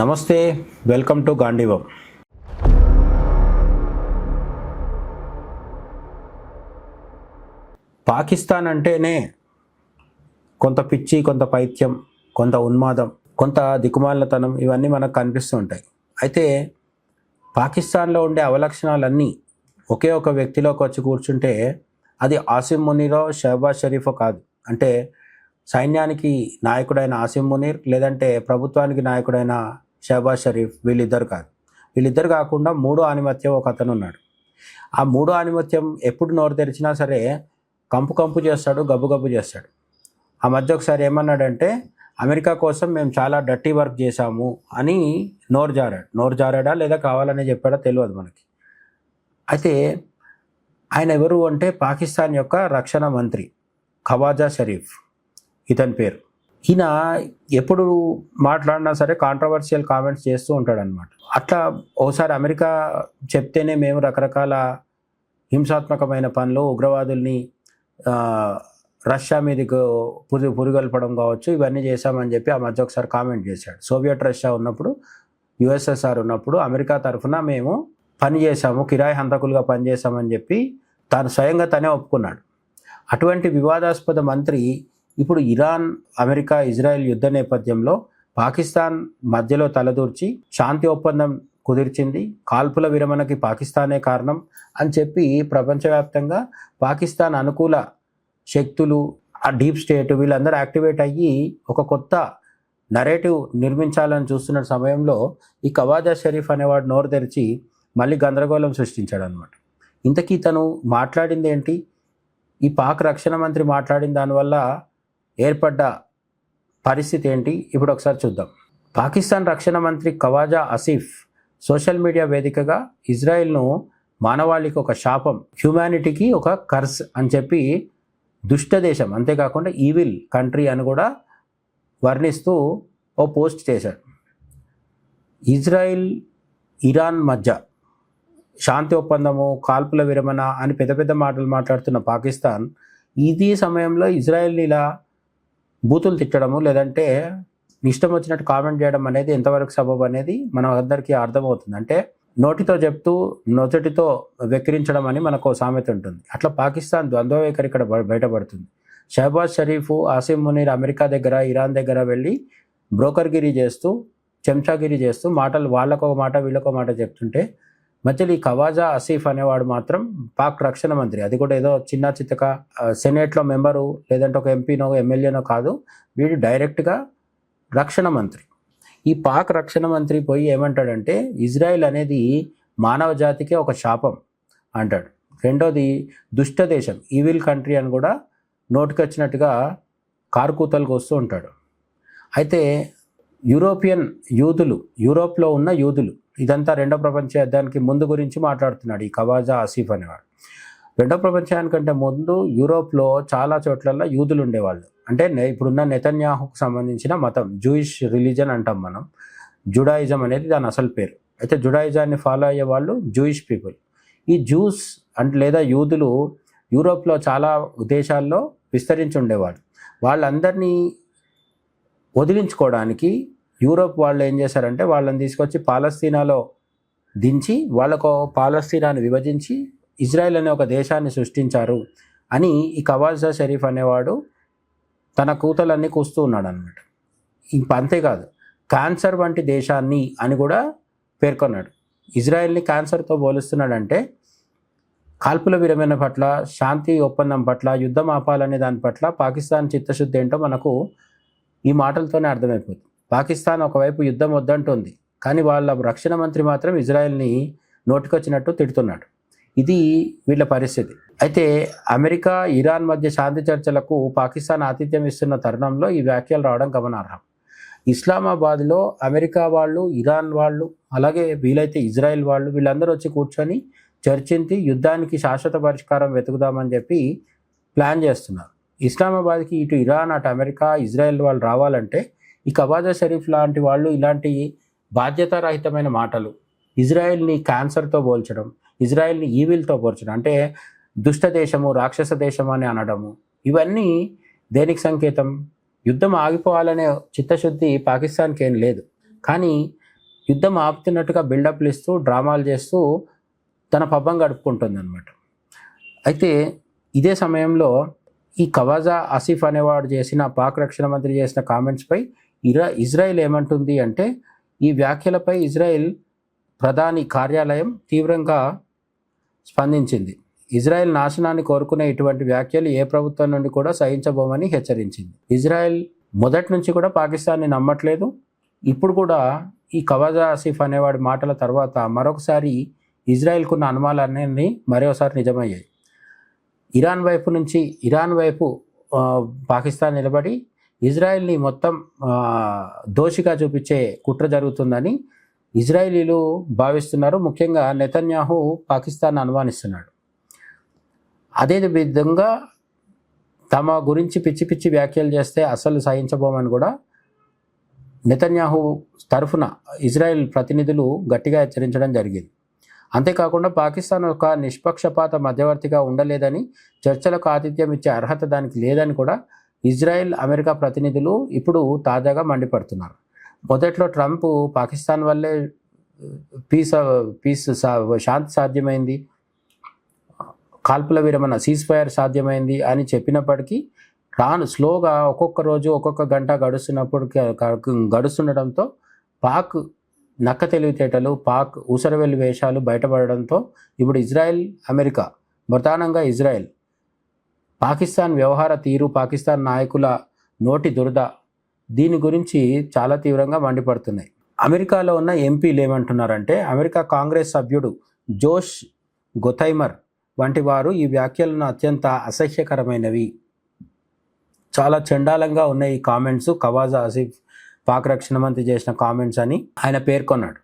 నమస్తే, welcome to గాంధీవం. పాకిస్తాన్ అంటేనే కొంత పిచ్చి, కొంత పైత్యం, కొంత ఉన్మాదం, కొంత దిక్కుమాలినతనం ఇవన్నీ మనకు కనిపిస్తూ ఉంటాయి. అయితే పాకిస్తాన్లో ఉండే అవలక్షణాలన్నీ ఒకే ఒక వ్యక్తిలోకి వచ్చి కూర్చుంటే అది ఆసిమ్ మునీరో షహబాజ్ షరీఫో కాదు. అంటే సైన్యానికి నాయకుడైన ఆసిమ్ మునీర్, లేదంటే ప్రభుత్వానికి నాయకుడైన షహబాజ్ షరీఫ్, వీళ్ళిద్దరు కాదు. వీళ్ళిద్దరు కాకుండా మూడో ఆనిమత్యం ఒక అతను ఉన్నాడు. ఆ మూడో ఆనిమత్యం ఎప్పుడు నోరు తెరిచినా సరే కంపు కంపు చేస్తాడు, గబ్బు గబ్బు చేస్తాడు. ఆ మధ్య ఒకసారి ఏమన్నాడంటే, అమెరికా కోసం మేము చాలా డర్టీ వర్క్ చేశాము అని నోరు జారాడా లేదా కావాలనే చెప్పాడా తెలియదు మనకి. అయితే ఆయన ఎవరు అంటే పాకిస్తాన్ యొక్క రక్షణ మంత్రి ఖవాజా షరీఫ్, ఇతని పేరు. ఈయన ఎప్పుడు మాట్లాడినా సరే కాంట్రవర్షియల్ కామెంట్స్ చేస్తూ ఉంటాడనమాట. అట్లా ఓసారి అమెరికా చెప్తేనే మేము రకరకాల హింసాత్మకమైన పనులు, ఉగ్రవాదుల్ని రష్యా మీదకి పురిగొల్పడం కావచ్చు, ఇవన్నీ చేశామని చెప్పి ఆ మధ్య ఒకసారి కామెంట్ చేశాడు. సోవియట్ రష్యా ఉన్నప్పుడు, యుఎస్ఎస్ఆర్ ఉన్నప్పుడు అమెరికా తరఫున మేము పని చేశాము, కిరాయి హంతకులుగా పనిచేశామని చెప్పి తాను స్వయంగా తనే ఒప్పుకున్నాడు. అటువంటి వివాదాస్పద మంత్రి ఇప్పుడు ఇరాన్, అమెరికా, ఇజ్రాయెల్ యుద్ధ నేపథ్యంలో పాకిస్తాన్ మధ్యలో తలదూర్చి శాంతి ఒప్పందం కుదిర్చింది, కాల్పుల విరమణకి పాకిస్తానే కారణం అని చెప్పి ప్రపంచవ్యాప్తంగా పాకిస్తాన్ అనుకూల శక్తులు, ఆ డీప్ స్టేట్, వీళ్ళందరూ యాక్టివేట్ అయ్యి ఒక కొత్త నరేటివ్ నిర్మించాలని చూస్తున్న సమయంలో ఈ ఖవాజా షరీఫ్ అనేవాడు నోరు తెరిచి మళ్ళీ గందరగోళం సృష్టించాడు అనమాట. ఇంతకీ తను మాట్లాడింది ఏంటి? ఈ పాక్ రక్షణ మంత్రి మాట్లాడిన దానివల్ల ఏర్పడ్డ పరిస్థితి ఏంటి? ఇప్పుడు ఒకసారి చూద్దాం. పాకిస్తాన్ రక్షణ మంత్రి ఖవాజా ఆసిఫ్ సోషల్ మీడియా వేదికగా ఇజ్రాయెల్ను మానవాళికి ఒక శాపం, హ్యూమానిటీకి ఒక కర్స్ అని చెప్పి దుష్ట దేశం, అంతేకాకుండా ఈవిల్ కంట్రీ అని కూడా వర్ణిస్తూ ఓ పోస్ట్ చేశాడు. ఇజ్రాయిల్, ఇరాన్ మధ్య శాంతి ఒప్పందము, కాల్పుల విరమణ అని పెద్ద పెద్ద మాటలు మాట్లాడుతున్న పాకిస్తాన్ ఇది సమయంలో ఇజ్రాయెల్ని ఇలా బూతులు తిట్టడము, లేదంటే ఇష్టం వచ్చినట్టు కామెంట్ చేయడం అనేది ఎంతవరకు సబబు అనేది మన అందరికీ అర్థమవుతుంది. అంటే నోటితో చెప్తూ నొసటితో వెక్కిరించడం అని మనకు సామెత ఉంటుంది. అట్లా పాకిస్తాన్ ద్వంద్వ వైఖరి ఇక్కడ బయటపడుతుంది. షహబాజ్ షరీఫ్, ఆసిమ్ మునీర్ అమెరికా దగ్గర, ఇరాన్ దగ్గర వెళ్ళి బ్రోకర్గిరి చేస్తూ, చెంచాగిరి చేస్తూ మాటలు వాళ్ళకో మాట వీళ్ళకో మాట చెప్తుంటే మధ్యలో ఈ ఖవాజా ఆసిఫ్ అనేవాడు మాత్రం పాక్ రక్షణ మంత్రి, అది కూడా ఏదో చిన్న చిత్తక సెనేట్లో మెంబరు లేదంటే ఒక ఎంపీనో ఎమ్మెల్యేనో కాదు, వీడు డైరెక్ట్గా రక్షణ మంత్రి. ఈ పాక్ రక్షణ మంత్రి పోయి ఏమంటాడంటే ఇజ్రాయెల్ అనేది మానవ జాతికే ఒక శాపం అంటాడు. రెండోది దుష్ట దేశం, ఈవిల్ కంట్రీ అని కూడా నోటికొచ్చినట్టుగా కారుకూతలకు వస్తూ ఉంటాడు. అయితే యూరోప్లో ఉన్న యూదులు, ఇదంతా రెండో ప్రపంచ యుద్ధానికి ముందు గురించి మాట్లాడుతున్నాడు ఈ ఖవాజా ఆసిఫ్ అనేవాడు. రెండో ప్రపంచానికంటే ముందు యూరోప్లో చాలా చోట్లలో యూదులు ఉండేవాళ్ళు. అంటే ఇప్పుడున్న నెతన్యాహుకు సంబంధించిన మతం, జూయిష్ రిలీజన్ అంటాం మనం. జుడాయిజం అనేది దాని అసలు పేరు. అయితే జుడాయిజాన్ని ఫాలో అయ్యే వాళ్ళు జూయిష్ పీపుల్. ఈ జూస్ అంటే లేదా యూదులు యూరోప్లో చాలా దేశాల్లో విస్తరించి ఉండేవాళ్ళు. వాళ్ళందరినీ వదిలించుకోవడానికి యూరోప్ వాళ్ళు ఏం చేశారంటే వాళ్ళని తీసుకొచ్చి పాలస్తీనాలో దించి వాళ్ళకు పాలస్తీనాను విభజించి ఇజ్రాయెల్ అనే ఒక దేశాన్ని సృష్టించారు అని ఈ ఖవాజా షరీఫ్ అనేవాడు తన కూతలన్నీ కూస్తూ ఉన్నాడు అనమాట. అంతేకాదు, క్యాన్సర్ వంటి దేశాన్ని అని కూడా పేర్కొన్నాడు. ఇజ్రాయెల్ని క్యాన్సర్తో పోలుస్తున్నాడంటే కాల్పుల విరమణ పట్ల, శాంతి ఒప్పందం పట్ల, యుద్ధం ఆపాలనే దాని పట్ల పాకిస్తాన్ చిత్తశుద్ధి ఏంటో మనకు ఈ మాటలతోనే అర్థమైపోతుంది. పాకిస్తాన్ ఒకవైపు యుద్ధం వద్దంటుంది, కానీ వాళ్ళ రక్షణ మంత్రి మాత్రం ఇజ్రాయెల్ని నోటికొచ్చినట్టు తిడుతున్నాడు. ఇది వీళ్ళ పరిస్థితి. అయితే అమెరికా, ఇరాన్ మధ్య శాంతి చర్చలకు పాకిస్తాన్ ఆతిథ్యం ఇస్తున్న తరుణంలో ఈ వ్యాఖ్యలు రావడం గమనార్హం. ఇస్లామాబాద్లో అమెరికా వాళ్ళు, ఇరాన్ వాళ్ళు, అలాగే వీలైతే ఇజ్రాయెల్ వాళ్ళు, వీళ్ళందరూ వచ్చి కూర్చొని చర్చించి యుద్ధానికి శాశ్వత పరిష్కారం వెతుకుదామని చెప్పి ప్లాన్ చేస్తున్నారు. ఇస్లామాబాద్కి ఇటు ఇరాన్, అటు అమెరికా, ఇజ్రాయెల్ వాళ్ళు రావాలంటే ఈ ఖవాజా షరీఫ్ లాంటి వాళ్ళు ఇలాంటి బాధ్యతారహితమైన మాటలు, ఇజ్రాయెల్ని క్యాన్సర్తో పోల్చడం, ఇజ్రాయెల్ని ఈవిల్తో పోల్చడం, అంటే దుష్ట దేశము, రాక్షస దేశము అని అనడము, ఇవన్నీ దేనికి సంకేతం? యుద్ధం ఆగిపోవాలనే చిత్తశుద్ధి పాకిస్తాన్కి ఏం లేదు. కానీ యుద్ధం ఆపుతున్నట్టుగా బిల్డప్లు ఇస్తూ డ్రామాలు చేస్తూ తన పబ్బం గడుపుకుంటుంది అనమాట. అయితే ఇదే సమయంలో ఈ ఖవాజా ఆసిఫ్ అనేవాడు చేసిన పాక్ రక్షణ మంత్రి చేసిన కామెంట్స్పై ఇజ్రాయెల్ ఏమంటుంది అంటే, ఈ వ్యాఖ్యలపై ఇజ్రాయెల్ ప్రధాని కార్యాలయం తీవ్రంగా స్పందించింది. ఇజ్రాయెల్ నాశనాన్ని కోరుకునే ఇటువంటి వ్యాఖ్యలు ఏ ప్రభుత్వం నుండి కూడా సహించబోమని హెచ్చరించింది. ఇజ్రాయెల్ మొదటి నుంచి కూడా పాకిస్తాన్ని నమ్మట్లేదు. ఇప్పుడు కూడా ఈ ఖవాజా ఆసిఫ్ అనేవాడి మాటల తర్వాత మరొకసారి ఇజ్రాయెల్కున్న అనుమానాలన్నీ మరోసారి నిజమయ్యాయి. ఇరాన్ వైపు పాకిస్తాన్ నిలబడి ఇజ్రాయెల్ని మొత్తం దోషిగా చూపించే కుట్ర జరుగుతుందని ఇజ్రాయేలీలు భావిస్తున్నారు. ముఖ్యంగా నెతన్యాహు పాకిస్తాన్ అనుమానిస్తున్నాడు. అదే విధంగా తమ గురించి పిచ్చి పిచ్చి వ్యాఖ్యలు చేస్తే అసలు సహించబోమని కూడా నెతన్యాహు తరఫున ఇజ్రాయెల్ ప్రతినిధులు గట్టిగా హెచ్చరించడం జరిగింది. అంతేకాకుండా పాకిస్తాన్ ఒక నిష్పక్షపాత మధ్యవర్తిగా ఉండలేదని, చర్చలకు ఆతిథ్యం ఇచ్చే అర్హత దానికి లేదని కూడా ఇజ్రాయెల్ అమెరికా ప్రతినిధులు ఇప్పుడు తాజాగా మండిపడుతున్నారు. మొదట్లో ట్రంప్ పాకిస్తాన్ వల్లే శాంతి సాధ్యమైంది, కాల్పుల విరమణ సీజ్-ఫైర్ సాధ్యమైంది అని చెప్పినప్పటికీ స్లోగా ఒక్కొక్క రోజు ఒక్కొక్క గంట గడుస్తుండడంతో పాక్ నక్క తెలివితేటలు, పాక్ ఊసరవెల్లి వేషాలు బయటపడడంతో ఇప్పుడు ఇజ్రాయెల్, అమెరికా, ప్రధానంగా ఇజ్రాయెల్ పాకిస్తాన్ వ్యవహార తీరు, పాకిస్తాన్ నాయకుల నోటి దురద, దీని గురించి చాలా తీవ్రంగా మండిపడుతున్నాయి. అమెరికాలో ఉన్న ఎంపీలు ఏమంటున్నారంటే, అమెరికా కాంగ్రెస్ సభ్యుడు జోష్ గొథైమర్ వంటి వారు ఈ వ్యాఖ్యలను అత్యంత అసహ్యకరమైనవి, చాలా చండాలంగా ఉన్నాయి ఈ కామెంట్స్, ఖవాజా ఆసిఫ్ పాక్ రక్షణ మంత్రి చేసిన కామెంట్స్ అని ఆయన పేర్కొన్నాడు.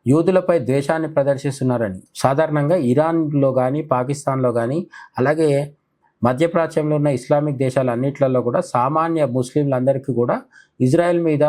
యూదులపై ద్వేషాన్ని ప్రదర్శిస్తున్నారని. సాధారణంగా ఇరాన్లో కానీ, పాకిస్తాన్లో కానీ, అలాగే మధ్యప్రాచ్యంలో ఉన్న ఇస్లామిక్ దేశాలన్నింటిలో కూడా సామాన్య ముస్లింలందరికీ కూడా ఇజ్రాయెల్ మీద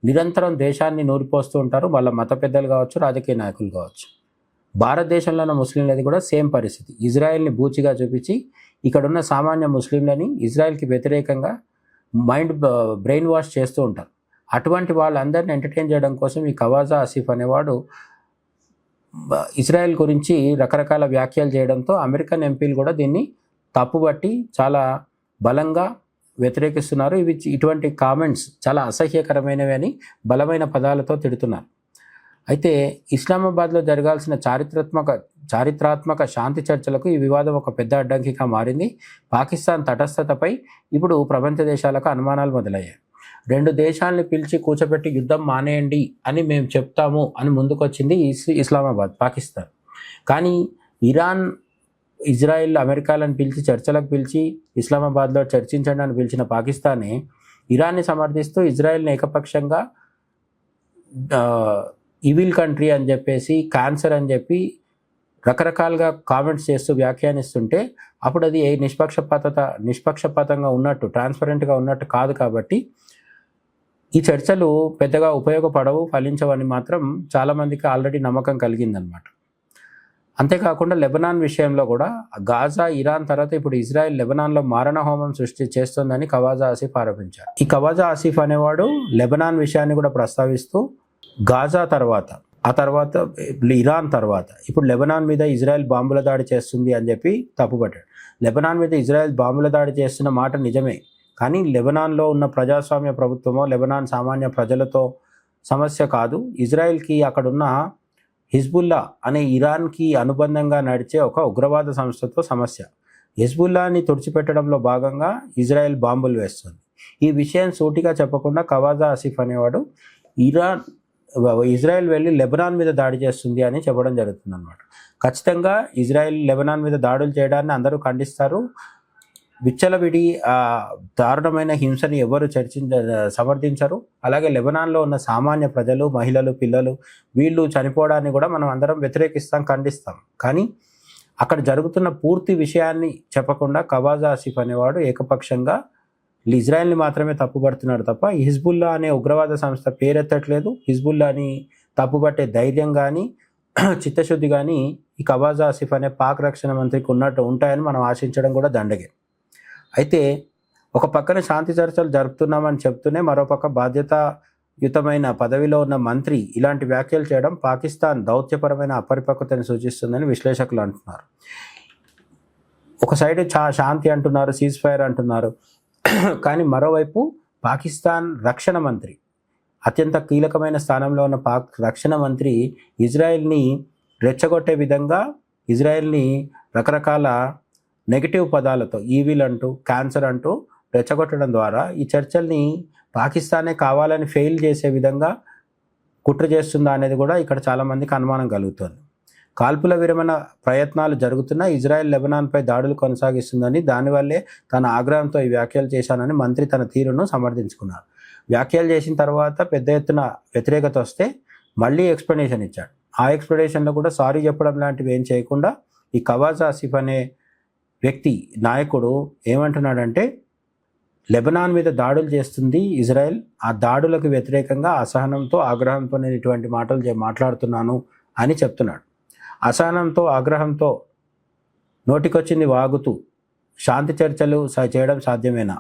నిరంతరం దేశాన్ని నూరిపోస్తూ ఉంటారు, వాళ్ళ మత పెద్దలు కావచ్చు, రాజకీయ నాయకులు కావచ్చు. భారతదేశంలో ఉన్న ముస్లింలది కూడా సేమ్ పరిస్థితి. ఇజ్రాయెల్ని బూచిగా చూపించి ఇక్కడున్న సామాన్య ముస్లింలని ఇజ్రాయెల్కి వ్యతిరేకంగా బ్రెయిన్ వాష్ చేస్తూ ఉంటారు. అటువంటి వాళ్ళందరినీ ఎంటర్టైన్ చేయడం కోసం ఈ ఖవాజా ఆసిఫ్ అనేవాడు ఇజ్రాయెల్ గురించి రకరకాల వ్యాఖ్యలు చేయడంతో అమెరికన్ ఎంపీలు కూడా దీన్ని తప్పుబట్టి చాలా బలంగా వ్యతిరేకిస్తున్నారు. ఇటువంటి కామెంట్స్ చాలా అసహ్యకరమైనవి అని బలమైన పదాలతో తిడుతున్నారు. అయితే ఇస్లామాబాద్లో జరగాల్సిన చారిత్రాత్మక శాంతి చర్చలకు ఈ వివాదం ఒక పెద్ద అడ్డంకిగా మారింది. పాకిస్తాన్ తటస్థతపై ఇప్పుడు ప్రపంచ దేశాలకు అనుమానాలు మొదలయ్యాయి. రెండు దేశాలని పిలిచి కూర్చోబెట్టి యుద్ధం మానేయండి అని మేము చెప్తాము అని ముందుకొచ్చింది ఇస్లామాబాద్, పాకిస్తాన్. కానీ ఇరాన్, ఇజ్రాయెల్, అమెరికాలను పిలిచి చర్చలకు పిలిచి ఇస్లామాబాద్లో చర్చించండి అని పిలిచిన పాకిస్తానే ఇరాన్ని సమర్థిస్తూ ఇజ్రాయెల్ని ఏకపక్షంగా ఈవిల్ కంట్రీ అని చెప్పేసి, క్యాన్సర్ అని చెప్పి రకరకాలుగా కామెంట్స్ చేస్తూ వ్యాఖ్యానిస్తుంటే అప్పుడు అది నిష్పక్షపాతంగా ఉన్నట్టు, ట్రాన్స్పరెంట్గా ఉన్నట్టు కాదు. కాబట్టి ఈ చర్చలు పెద్దగా ఉపయోగపడవు, ఫలించవని మాత్రం చాలామందికి ఆల్రెడీ నమ్మకం కలిగిందనమాట. అంతేకాకుండా లెబనాన్ విషయంలో కూడా గాజా, ఇరాన్ తర్వాత ఇప్పుడు ఇజ్రాయెల్ లెబనాన్లో మారణ హోమం సృష్టి చేస్తోందని ఖవాజా ఆసిఫ్ ఆరోపించారు. ఈ ఖవాజా ఆసిఫ్ అనేవాడు లెబనాన్ విషయాన్ని కూడా ప్రస్తావిస్తూ గాజా తర్వాత, ఆ తర్వాత ఇరాన్ తర్వాత ఇప్పుడు లెబనాన్ మీద ఇజ్రాయెల్ బాంబుల దాడి చేస్తుంది అని చెప్పి తప్పుపట్టాడు. లెబనాన్ మీద ఇజ్రాయెల్ బాంబుల దాడి చేస్తున్న మాట నిజమే, కానీ లెబనాన్లో ఉన్న ప్రజాస్వామ్య ప్రభుత్వమో లెబనాన్ సామాన్య ప్రజలతో సమస్య కాదు. ఇజ్రాయెల్కి అక్కడున్న హిజ్బుల్లా అనే ఇరాన్కి అనుబంధంగా నడిచే ఒక ఉగ్రవాద సంస్థతో సమస్య. హిజ్బుల్లాని తుడిచిపెట్టడంలో భాగంగా ఇజ్రాయెల్ బాంబులు వేస్తుంది. ఈ విషయం సూటిగా చెప్పకుండా ఖవాజా ఆసిఫ్ అనేవాడు ఇజ్రాయెల్ వెళ్ళి లెబనాన్ మీద దాడి చేస్తుంది అని చెప్పడం జరుగుతుంది అన్నమాట. ఖచ్చితంగా ఇజ్రాయెల్ లెబనాన్ మీద దాడులు చేయడాన్ని అందరూ ఖండిస్తారు. విచ్చలవిడి దారుణమైన హింసని ఎవరు సమర్థించరు. అలాగే లెబనాన్లో ఉన్న సామాన్య ప్రజలు, మహిళలు, పిల్లలు వీళ్ళు చనిపోవడాన్ని కూడా మనం అందరం వ్యతిరేకిస్తాం, ఖండిస్తాం. కానీ అక్కడ జరుగుతున్న పూర్తి విషయాన్ని చెప్పకుండా ఖవాజా ఆసిఫ్ అనేవాడు ఏకపక్షంగా ఇజ్రాయెల్ని మాత్రమే తప్పుపడుతున్నాడు తప్ప హిజ్బుల్లా అనే ఉగ్రవాద సంస్థ పేరెత్తట్లేదు. హిజ్బుల్లాని తప్పుపట్టే ధైర్యం కానీ చిత్తశుద్ధి కానీ ఈ ఖవాజా ఆసిఫ్ అనే పాక్ రక్షణ మంత్రికి ఉంటాయని మనం ఆశించడం కూడా దండగే. అయితే ఒక పక్కన శాంతి చర్చలు జరుపుతున్నామని చెప్తూనే మరోపక్క యుతమైన పదవిలో ఉన్న మంత్రి ఇలాంటి వ్యాఖ్యలు చేయడం పాకిస్తాన్ దౌత్యపరమైన అపరిపక్వతను సూచిస్తుందని విశ్లేషకులు అంటున్నారు. ఒక సైడ్ శాంతి అంటున్నారు, సీజ్ ఫైర్ అంటున్నారు, కానీ మరోవైపు పాకిస్తాన్ రక్షణ మంత్రి, అత్యంత కీలకమైన స్థానంలో ఉన్న రక్షణ మంత్రి ఇజ్రాయెల్ని రెచ్చగొట్టే విధంగా ఇజ్రాయెల్ని రకరకాల నెగిటివ్ పదాలతో ఈవిల్ అంటూ, క్యాన్సర్ అంటూ రెచ్చగొట్టడం ద్వారా ఈ చర్చల్ని పాకిస్తానే కావాలని ఫెయిల్ చేసే విధంగా కుట్ర చేస్తుందా అనేది కూడా ఇక్కడ చాలామందికి అనుమానం కలుగుతుంది. కాల్పుల విరమణ ప్రయత్నాలు జరుగుతున్నా ఇజ్రాయెల్ లెబనాన్పై దాడులు కొనసాగిస్తుందని, దానివల్లే తన ఆగ్రహంతో ఈ వ్యాఖ్యలు చేశానని మంత్రి తన తీరును సమర్థించుకున్నారు. వ్యాఖ్యలు చేసిన తర్వాత పెద్ద ఎత్తున వ్యతిరేకత వస్తే మళ్ళీ ఎక్స్ప్లెనేషన్ ఇచ్చాడు. ఆ ఎక్స్ప్లెనేషన్లో కూడా సారీ చెప్పడం లాంటివి ఏం చేయకుండా ఈ ఖవాజ్ ఆసిఫ్ అనే వ్యక్తి నాయకుడు ఏమంటున్నాడంటే, లెబనాన్ మీద దాడులు చేస్తుంది ఇజ్రాయెల్, ఆ దాడులకు వ్యతిరేకంగా అసహనంతో ఆగ్రహంతో నేను ఇటువంటి మాటలు మాట్లాడుతున్నాను అని చెప్తున్నాడు. అసహనంతో ఆగ్రహంతో నోటికొచ్చింది వాగుతూ శాంతి చర్చలు చేయడం సాధ్యమేనా?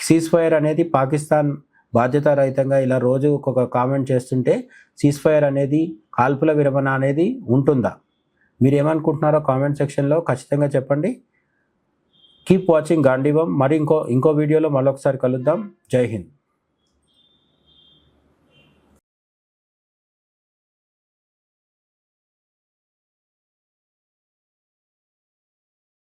సీజ్ ఫైర్ అనేది పాకిస్తాన్ బాధ్యతారహితంగా ఇలా రోజు ఒక్కొక్క కామెంట్ చేస్తుంటే సీజ్ ఫైర్ అనేది, కాల్పుల విరమణ అనేది ఉంటుందా? మీరు ఏమనుకుంటున్నారో కామెంట్ సెక్షన్లో ఖచ్చితంగా చెప్పండి. కీప్ వాచింగ్ గాంధీవం. మరి ఇంకో వీడియోలో మరొకసారి కలుద్దాం. జై హింద్.